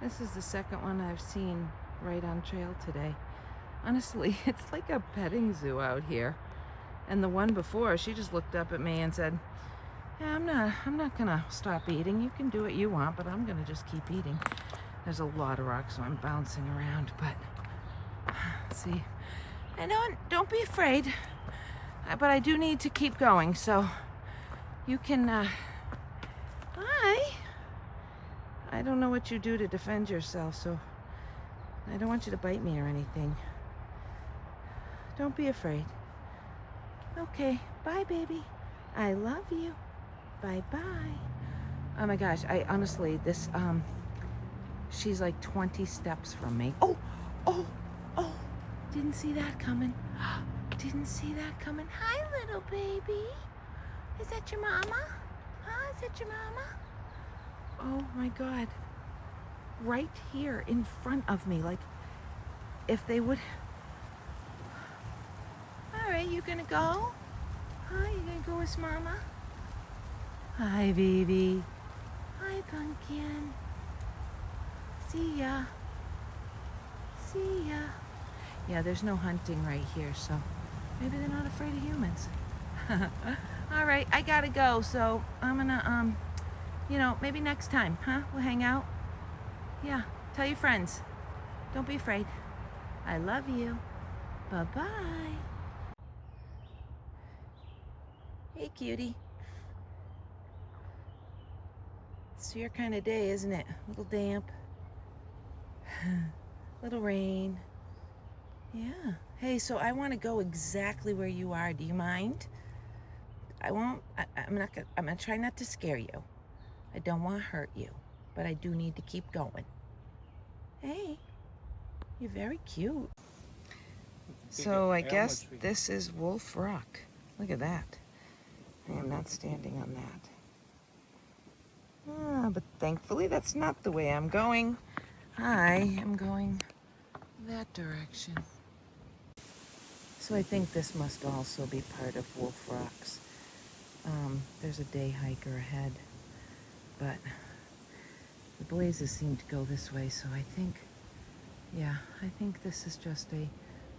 This is the second one I've seen right on trail today. Honestly, it's like a petting zoo out here. And the one before, she just looked up at me and said, yeah, I'm not gonna stop eating. You can do what you want, but I'm gonna just keep eating. There's a lot of rocks, so I'm bouncing around, but let's see. And don't be afraid, but I do need to keep going, so you can, hi. I don't know what you do to defend yourself, so I don't want you to bite me or anything. Don't be afraid. Okay, bye, baby. I love you. Bye-bye. Oh my gosh, I honestly, she's like 20 steps from me. Oh, didn't see that coming. Didn't see that coming. Hi, little baby. Is that your mama? Huh, is that your mama? Oh my God. Right here in front of me. Like, if they would. All right, you gonna go? Huh, you gonna go with mama? Hi, baby. Hi, pumpkin. See ya. See ya. Yeah, there's no hunting right here, so maybe they're not afraid of humans. All right, I gotta go, so I'm gonna, maybe next time, huh? We'll hang out. Yeah, tell your friends. Don't be afraid. I love you. Bye-bye. Hey, cutie. It's your kind of day, isn't it? A little damp. Little rain. Yeah. Hey, so I want to go exactly where you are. Do you mind? I won't. I'm gonna try not to scare you. I don't want to hurt you, but I do need to keep going. Hey, you're very cute. So I guess this is Wolf Rock. Look at that. I am not standing on that. But thankfully that's not the way I'm going. I am going that direction. So I think this must also be part of Wolf Rocks. There's a day hiker ahead, but the blazes seem to go this way, so I think this is just a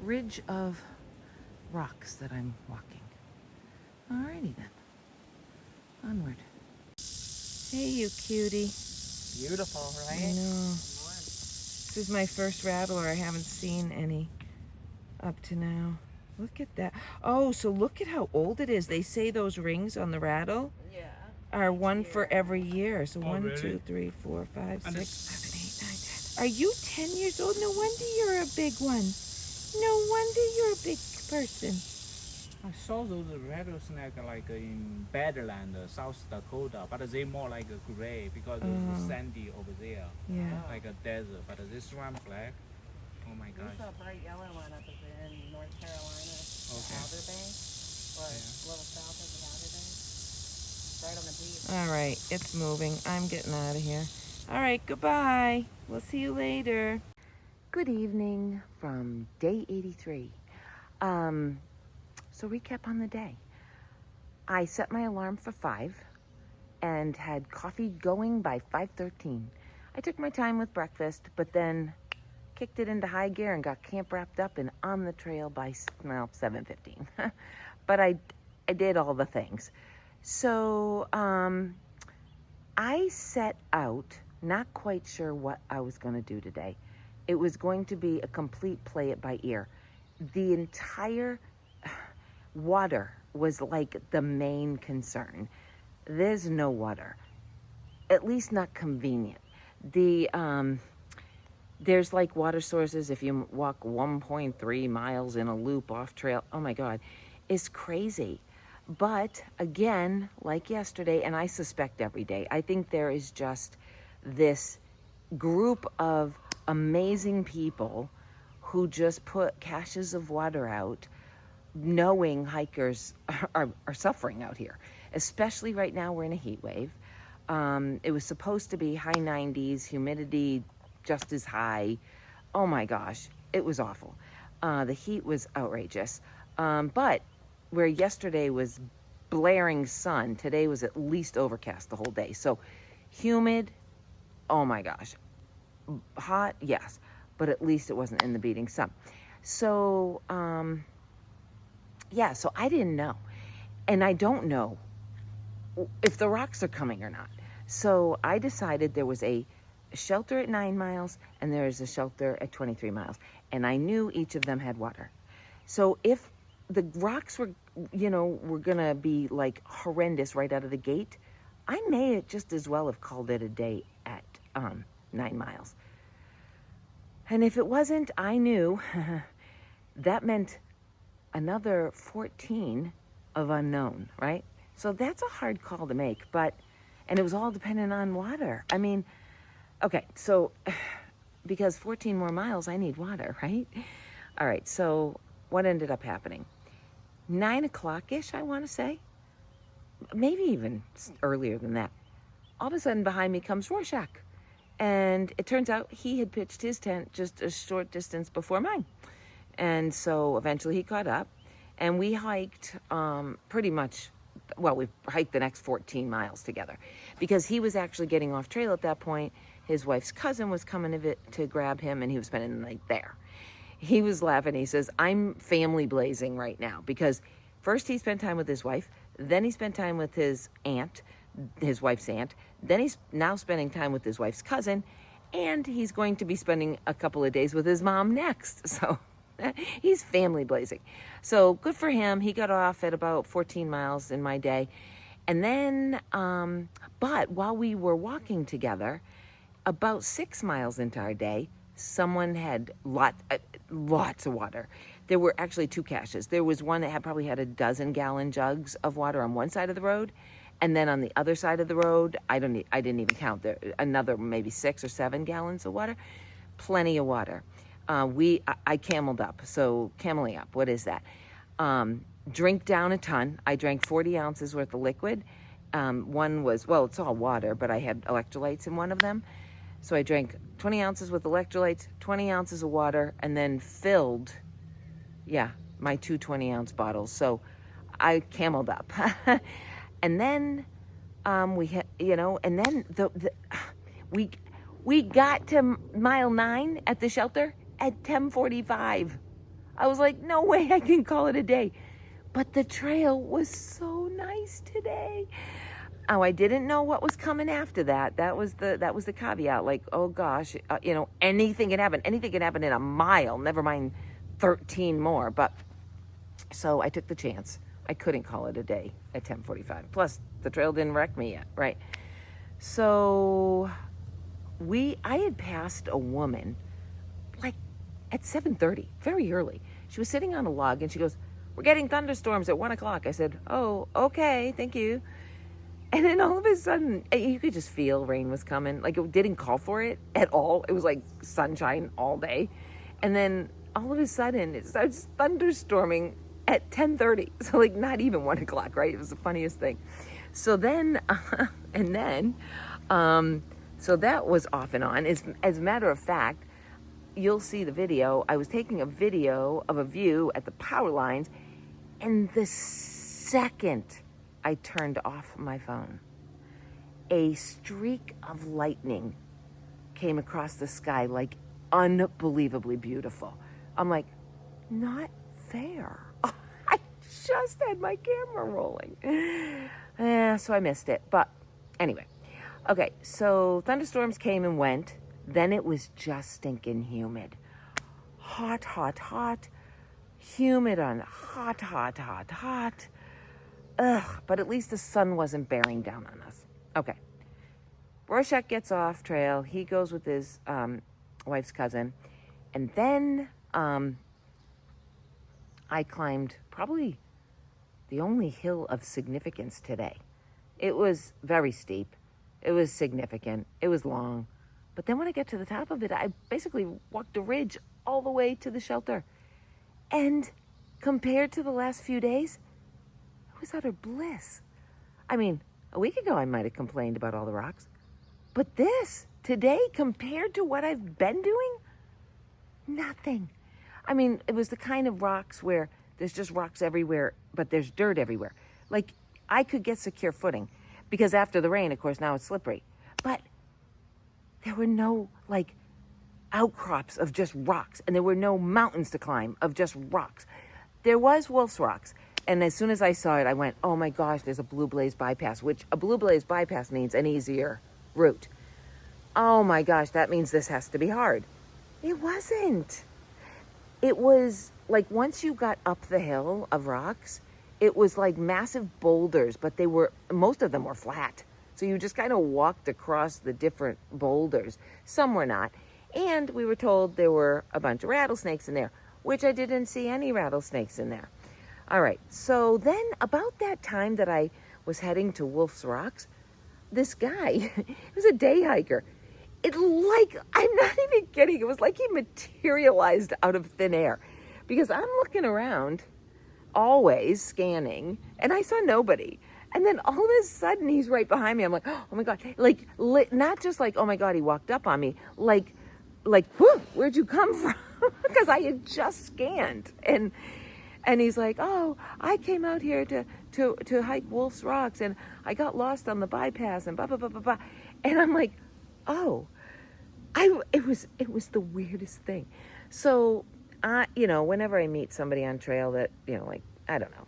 ridge of rocks that I'm walking. Alrighty then. Onward. Hey, you cutie. Beautiful, right? I know. This is my first rattler. I haven't seen any up to now. Look at that. Oh, so look at how old it is. They say those rings on the rattle are one for every year. So 1, 2, 3, 4, 5, 6, 7, 8, 9, 10. Are you 10 years old? No wonder you're a big one. No wonder you're a big person. I saw those rattlesnakes like in Badland, South Dakota, but they more like a gray because it's sandy over there. Yeah. Like a desert, but this one black. Oh my gosh. We saw a bright yellow one up in North Carolina, Okay. Outer Banks, or a little south of the Outer Banks, right on the beach. All right, it's moving. I'm getting out of here. All right, goodbye. We'll see you later. Good evening from day 83. So recap on the day. I set my alarm for 5 and had coffee going by 5:13. I took my time with breakfast, but then kicked it into high gear and got camp wrapped up and on the trail by 7:15. But I did all the things. So I set out, not quite sure what I was going to do today. It was going to be a complete play it by ear. The entire water was like the main concern. There's no water, at least not convenient. There's like water sources if you walk 1.3 miles in a loop off trail. Oh my God, it's crazy. But again, like yesterday, and I suspect every day, I think there is just this group of amazing people who just put caches of water out, knowing hikers are suffering out here, especially right now. We're in a heat wave. It was supposed to be high 90s, humidity just as high. Oh my gosh, it was awful. The heat was outrageous. But where yesterday was blaring sun, today was at least overcast the whole day. So humid, oh my gosh. Hot, yes, but at least it wasn't in the beating sun. So, yeah, so I didn't know. And I don't know if the rocks are coming or not. So I decided there was a shelter at 9 miles and there is a shelter at 23 miles. And I knew each of them had water. So if the rocks were, were going to be like horrendous right out of the gate, I may just as well have called it a day at 9 miles. And if it wasn't, I knew that meant another 14 of unknown, right? So that's a hard call to make, and it was all dependent on water. I mean, okay, so because 14 more miles, I need water, right? All right, so what ended up happening? 9 o'clock-ish, I want to say. Maybe even earlier than that. All of a sudden, behind me comes Rorschach. And it turns out he had pitched his tent just a short distance before mine. And so eventually he caught up. And we hiked pretty much, we hiked the next 14 miles together. Because he was actually getting off trail at that point. His wife's cousin was coming to grab him, and he was spending the night there. He was laughing. He says, I'm family blazing right now. Because first he spent time with his wife. Then he spent time with his aunt, his wife's aunt. Then he's now spending time with his wife's cousin. And he's going to be spending a couple of days with his mom next. So he's family blazing. So good for him. He got off at about 14 miles in my day. And then, but while we were walking together, about 6 miles into our day, someone had lots of water. There were actually 2 caches. There was one that probably had a 12-gallon jugs of water on one side of the road. And then on the other side of the road, I didn't even count, there another maybe 6 or 7 gallons of water. Plenty of water. I cameled up. So cameling up, what is that? Drink down a ton. I drank 40 ounces worth of liquid. One was, it's all water, but I had electrolytes in one of them. So I drank 20 ounces with electrolytes, 20 ounces of water, and then filled, my 2 20-ounce bottles. So I cameled up. And then we had, and then we got to mile 9 at the shelter at 10:45. I was like, no way I can call it a day. But the trail was so nice today. Oh, I didn't know what was coming after that. That was the caveat. Like, oh gosh, anything can happen. Anything can happen in a mile. Never mind 13 more. But so I took the chance. I couldn't call it a day at 10:45. Plus, the trail didn't wreck me yet, right? So I had passed a woman like at 7:30, very early. She was sitting on a log and she goes, "We're getting thunderstorms at 1 o'clock." I said, "Oh, okay, thank you." And then all of a sudden, you could just feel rain was coming. Like, it didn't call for it at all. It was like sunshine all day. And then all of a sudden, it starts thunderstorming at 10:30. So like not even 1 o'clock, right? It was the funniest thing. So then, so that was off and on. As a matter of fact, you'll see the video. I was taking a video of a view at the power lines, and the second I turned off my phone, a streak of lightning came across the sky, like unbelievably beautiful. I'm like, not fair. I just had my camera rolling. So I missed it. But anyway, okay, so thunderstorms came and went. Then it was just stinking humid. Hot, hot, hot. Humid on hot, hot, hot, hot. Ugh, but at least the sun wasn't bearing down on us. Okay. Rorschach gets off trail. He goes with his wife's cousin. And then I climbed probably the only hill of significance today. It was very steep. It was significant. It was long. But then when I got to the top of it, I basically walked a ridge all the way to the shelter. And compared to the last few days, it was utter bliss. I mean, a week ago I might have complained about all the rocks. But this, today, compared to what I've been doing, nothing. I mean, it was the kind of rocks where there's just rocks everywhere, but there's dirt everywhere. Like, I could get secure footing. Because after the rain, of course, now it's slippery. But there were no, like, outcrops of just rocks, and there were no mountains to climb, of just rocks. There was Wolf's Rocks, and as soon as I saw it, I went, oh my gosh, there's a Blue Blaze bypass, which a Blue Blaze bypass means an easier route. Oh my gosh, that means this has to be hard. It wasn't. It was like once you got up the hill of rocks, it was like massive boulders, but most of them were flat. So you just kind of walked across the different boulders. Some were not. And we were told there were a bunch of rattlesnakes in there, which I didn't see any rattlesnakes in there. All right, so then about that time that I was heading to Wolf's Rocks, this guy, he was a day hiker. I'm not even kidding, it was like he materialized out of thin air. Because I'm looking around, always scanning, and I saw nobody. And then all of a sudden, he's right behind me. I'm like, oh my God. Like, not just like, oh my God, he walked up on me. Like, whew, where'd you come from? Because I had just scanned. And he's like, oh, I came out here to hike Wolf's Rocks, and I got lost on the bypass, and blah, blah, blah, blah, blah. And I'm like, oh, it was the weirdest thing. So, whenever I meet somebody on trail that, like, I don't know,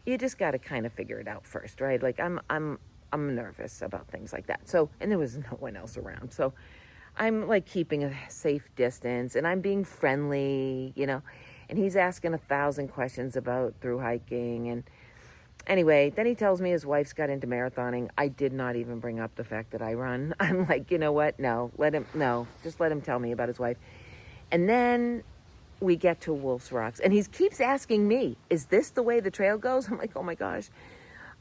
you just got to kind of figure it out first, right? Like, I'm nervous about things like that. So, and there was no one else around. So I'm like keeping a safe distance, and I'm being friendly, and he's asking 1,000 questions about through hiking. And anyway, then he tells me his wife's got into marathoning. I did not even bring up the fact that I run. I'm like, you know what? No, just let him tell me about his wife. And then we get to Wolf's Rocks, and he keeps asking me, is this the way the trail goes? I'm like, oh my gosh.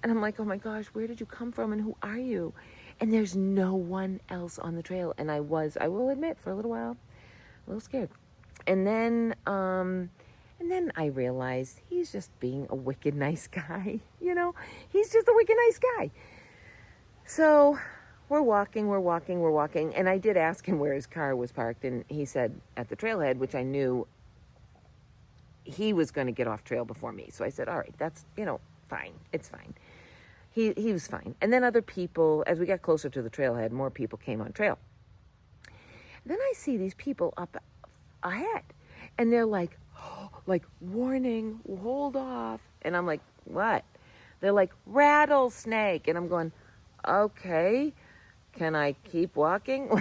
And I'm like, oh my gosh, where did you come from, and who are you? And there's no one else on the trail. And I will admit, for a little while, a little scared. And then I realized he's just being a wicked nice guy. He's just a wicked nice guy. So we're walking. And I did ask him where his car was parked. And he said at the trailhead, which I knew he was going to get off trail before me. So I said, all right, that's, fine. It's fine. He was fine. And then other people, as we got closer to the trailhead, more people came on trail. Then I see these people up ahead, and they're like, warning, hold off. And I'm like, what? They're like, rattlesnake. And I'm going, okay, can I keep walking?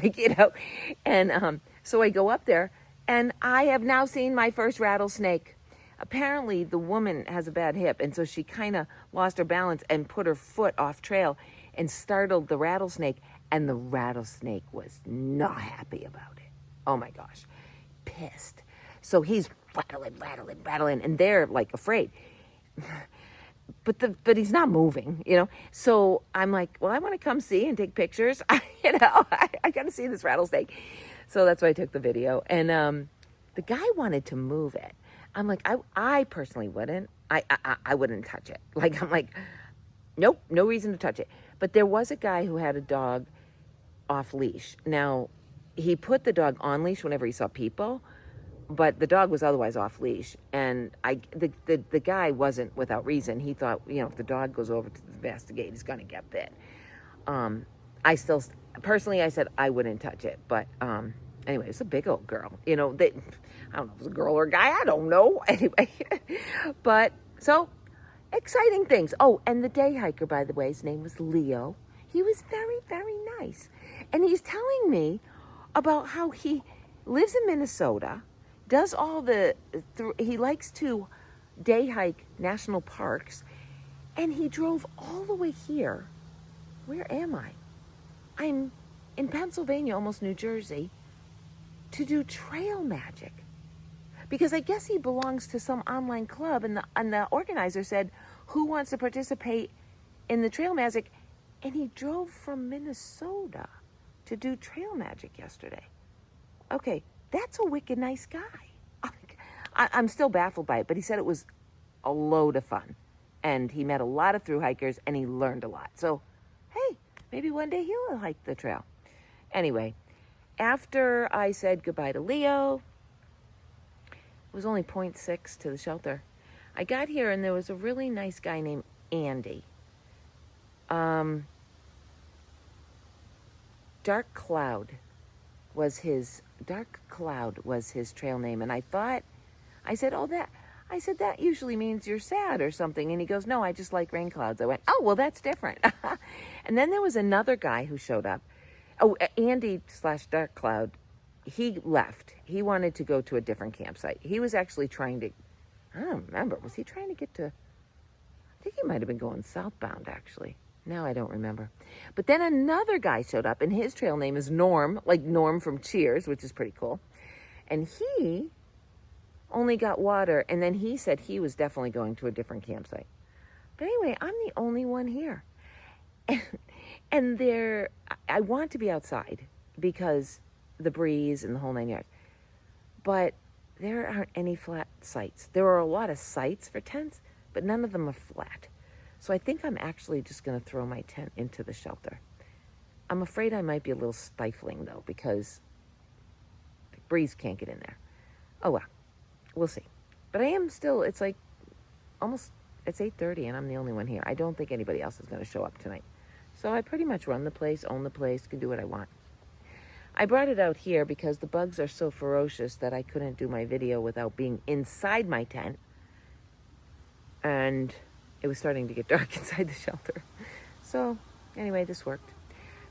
And so I go up there, and I have now seen my first rattlesnake. Apparently, the woman has a bad hip, and so she kind of lost her balance and put her foot off trail and startled the rattlesnake, and the rattlesnake was not happy about it. Oh my gosh, pissed. So he's rattling, and they're like afraid. But he's not moving, So I'm like, well, I want to come see and take pictures. I got to see this rattlesnake. So that's why I took the video. And the guy wanted to move it. I'm like, I personally wouldn't. I wouldn't touch it. I'm like, nope, no reason to touch it. But there was a guy who had a dog off leash. Now, he put the dog on leash whenever he saw people, but the dog was otherwise off leash. And the guy wasn't without reason. He thought, if the dog goes over to investigate, he's going to get bit. I said I wouldn't touch it. But anyway, it's a big old girl. I don't know if it was a girl or a guy. I don't know. Anyway, but so exciting things. Oh, and the day hiker, by the way, his name was Leo. He was very, very nice. And he's telling me about how he lives in Minnesota, does he likes to day hike national parks, and he drove all the way here. Where am I? I'm in Pennsylvania, almost New Jersey, to do trail magic. Because I guess he belongs to some online club, and the organizer said, who wants to participate in the trail magic? And he drove from Minnesota to do trail magic yesterday. Okay, that's a wicked nice guy. I'm still baffled by it, but he said it was a load of fun. And he met a lot of thru hikers, and he learned a lot. So, hey, maybe one day he'll hike the trail. Anyway, after I said goodbye to Leo, it was only 0.6 to the shelter. I got here, and there was a really nice guy named Andy. Dark Cloud was his Dark Cloud was his trail name. And I said, that usually means you're sad or something. And he goes, no, I just like rain clouds. I went, oh, well, that's different. And then there was another guy who showed up. Oh, Andy/Dark Cloud, he left. He wanted to go to a different campsite. He was actually trying to, I don't remember, was he trying to get to, I think he might have been going southbound, actually. Now I don't remember. But then another guy showed up, and his trail name is Norm, like Norm from Cheers, which is pretty cool. And he only got water, and then he said he was definitely going to a different campsite. But anyway, I'm the only one here. And I want to be outside because the breeze and the whole 9 yards. But there aren't any flat sites. There are a lot of sites for tents, but none of them are flat. So I think I'm actually just going to throw my tent into the shelter. I'm afraid I might be a little stifling, though, because the breeze can't get in there. Oh, well, we'll see. But I am still, it's like it's 8:30 and I'm the only one here. I don't think anybody else is going to show up tonight. So I pretty much run the place, own the place, can do what I want. I brought it out here because the bugs are so ferocious that I couldn't do my video without being inside my tent. And it was starting to get dark inside the shelter. So anyway, this worked.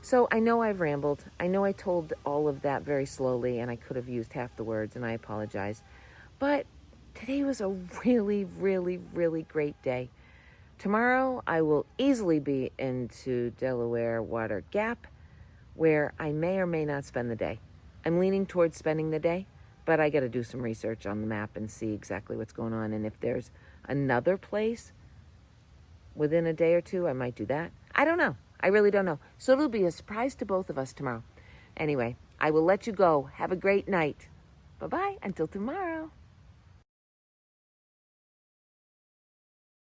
So I know I've rambled. I know I told all of that very slowly and I could have used half the words and I apologize. But today was a really, really, really great day. Tomorrow I will easily be into Delaware Water Gap, where I may or may not spend the day. I'm leaning towards spending the day, but I got to do some research on the map and see exactly what's going on. And if there's another place within a day or two, I might do that. I don't know. I really don't know. So it'll be a surprise to both of us tomorrow. Anyway, I will let you go. Have a great night. Bye-bye until tomorrow.